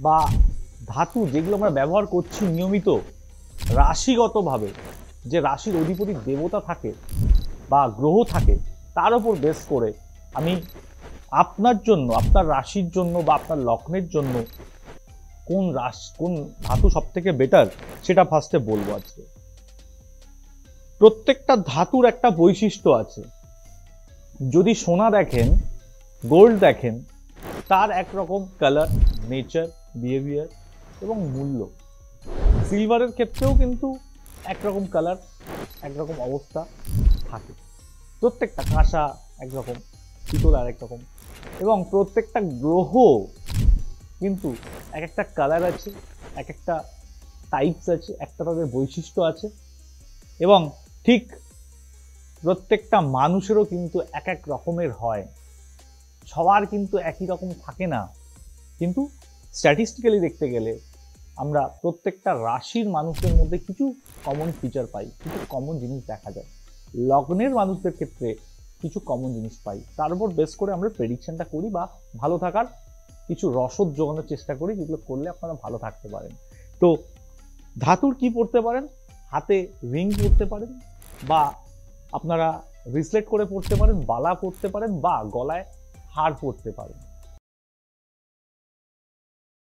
বা ধাতু যেগুলো আমরা ব্যবহার করছি নিয়মিত রাশিগতভাবে, যে রাশির অধিপতি দেবতা থাকে বা গ্রহ থাকে, তার উপর বেস করে আমি আপনার জন্য, আপনার রাশির জন্য বা আপনার লগ্নের জন্য কোন ধাতু সব থেকে বেটার সেটা ফার্স্টে বলবো আজকে। প্রত্যেকটা ধাতুর একটা বৈশিষ্ট্য আছে। যদি সোনা দেখেন, গোল্ড দেখেন, তার একরকম কালার, নেচার, বিহেভিয়ার এবং মূল্য। সিলভারের ক্ষেত্রেও কিন্তু একরকম কালার, একরকম অবস্থা থাকে। প্রত্যেকটা কাঁসা একরকম, পিতল আর একরকম, এবং প্রত্যেকটা গ্রহ কিন্তু এক একটা কালার আছে, এক একটা টাইপস আছে, একটা তাদের বৈশিষ্ট্য আছে। এবং ঠিক প্রত্যেকটা মানুষেরও কিন্তু এক এক রকমের হয়, সবার কিন্তু একই রকম থাকে না। কিন্তু স্ট্যাটিস্টিক্যালি দেখতে গেলে আমরা প্রত্যেকটা রাশির মানুষদের মধ্যে কিছু কমন ফিচার পাই, কিছু কমন জিনিস দেখা যায়। লগ্নের মানুষদের ক্ষেত্রে কিছু কমন জিনিস পাই, তার উপর বেস করে আমরা প্রেডিকশনটা করি বা ভালো থাকার কিছু রসদ জোগানোর চেষ্টা করি, যেগুলো করলে আপনারা ভালো থাকতে পারেন। তো ধাতুর কি পড়তে পারেন? হাতে রিং পড়তে পারেন, বা আপনারা রিসলেট করে পড়তে পারেন, বালা পড়তে পারেন, বা গলায় হার পড়তে পারেন।